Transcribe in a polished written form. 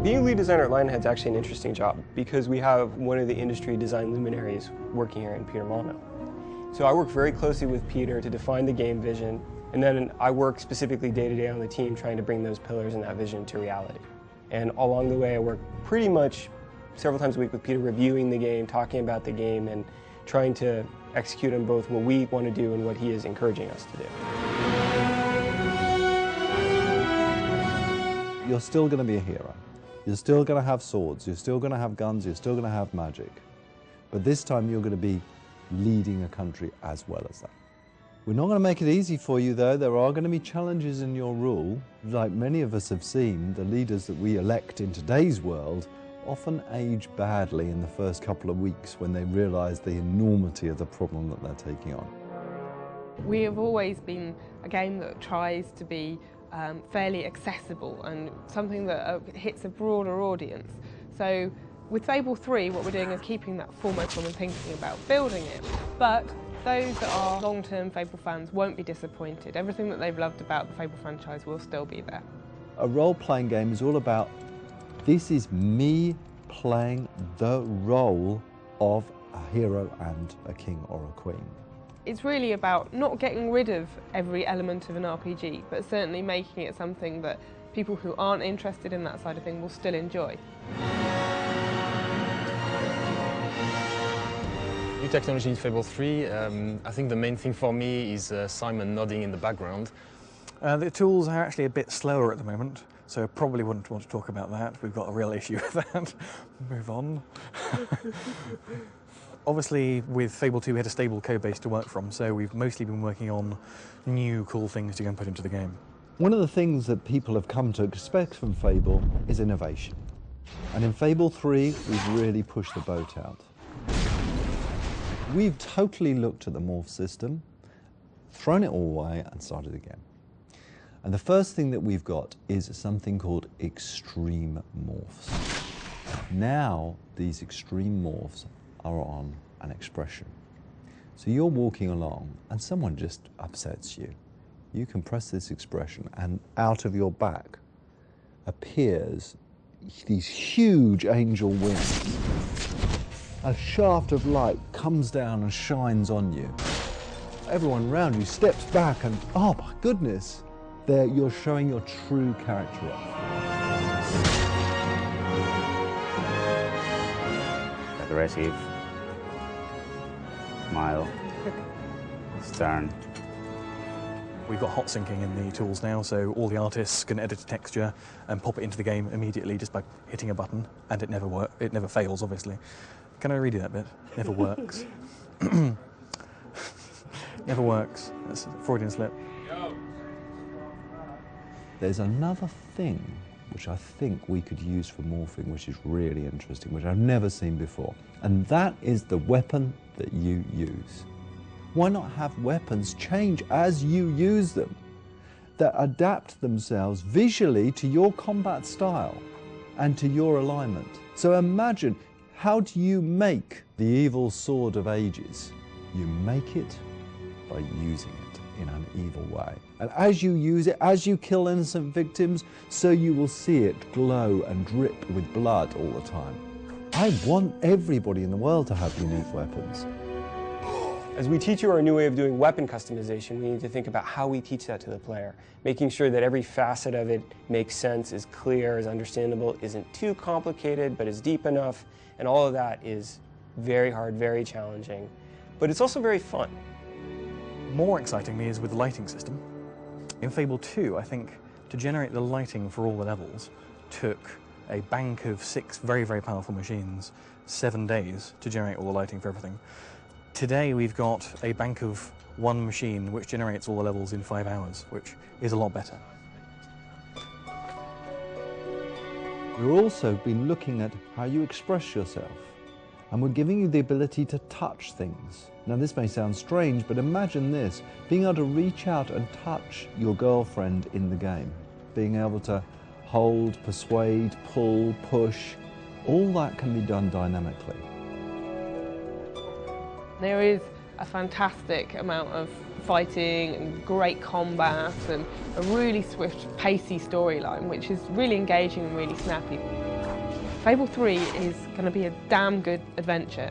Being a lead designer at Lionhead is actually an interesting job because we have one of the industry design luminaries working here in Peter Molyneux. So I work very closely with Peter to define the game vision, and then I work specifically day to day on the team trying to bring those pillars and that vision to reality. And along the way I work pretty much several times a week with Peter reviewing the game, talking about the game, and trying to execute on both what we want to do and what he is encouraging us to do. You're still going to be a hero. You're still going to have swords, you're still going to have guns, you're still going to have magic. But this time you're going to be leading a country as well as that. We're not going to make it easy for you though. There are going to be challenges in your rule. Like many of us have seen, the leaders that we elect in today's world often age badly in the first couple of weeks when they realise the enormity of the problem that they're taking on. We have always been a game that tries to be fairly accessible and something that hits a broader audience. So with Fable 3, what we're doing is keeping that foremost when we're thinking about building it. But those that are long-term Fable fans won't be disappointed. Everything that they've loved about the Fable franchise will still be there. A role-playing game is all about, this is me playing the role of a hero and a king or a queen. It's really about not getting rid of every element of an RPG, but certainly making it something that people who aren't interested in that side of things will still enjoy. New technology in Fable 3, I think the main thing for me is Simon nodding in the background. The tools are actually a bit slower at the moment, so I probably wouldn't want to talk about that. We've got a real issue with that. Move on. Obviously, with Fable 2, we had a stable code base to work from, so we've mostly been working on new cool things to go and put into the game. One of the things that people have come to expect from Fable is innovation. And in Fable 3, we've really pushed the boat out. We've totally looked at the morph system, thrown it all away and started again. And the first thing that we've got is something called extreme morphs. Now these extreme morphs are on an expression. So you're walking along and someone just upsets you. You can press this expression and out of your back appears these huge angel wings. A shaft of light comes down and shines on you. Everyone around you steps back and, oh my goodness, there you're showing your true character off. Aggressive, mild, stern. We've got hot syncing in the tools now, so all the artists can edit a texture and pop it into the game immediately just by hitting a button, and it never fails, obviously. Can I redo that bit? Never works. Never works. That's a Freudian slip. There's another thing which I think we could use for morphing, which is really interesting, which I've never seen before, and that is the weapon that you use. Why not have weapons change as you use them, that adapt themselves visually to your combat style and to your alignment? So imagine, how do you make the evil sword of ages? You make it by using it in an evil way. And as you use it, as you kill innocent victims, so you will see it glow and drip with blood all the time. I want everybody in the world to have unique weapons. As we teach you our new way of doing weapon customization, we need to think about how we teach that to the player, making sure that every facet of it makes sense, is clear, is understandable, isn't too complicated, but is deep enough, and all of that is very hard, very challenging, but it's also very fun. More excitingly is with the lighting system. In Fable 2, I think, to generate the lighting for all the levels took a bank of 6 very, very powerful machines, 7 days to generate all the lighting for everything. Today we've got a bank of 1 machine which generates all the levels in 5 hours, which is a lot better. We've also been looking at how you express yourself, and we're giving you the ability to touch things. Now this may sound strange, but imagine this, being able to reach out and touch your girlfriend in the game, being able to hold, persuade, pull, push, all that can be done dynamically. There is a fantastic amount of fighting and great combat and a really swift, pacey storyline, which is really engaging and really snappy. Fable 3 is going to be a damn good adventure.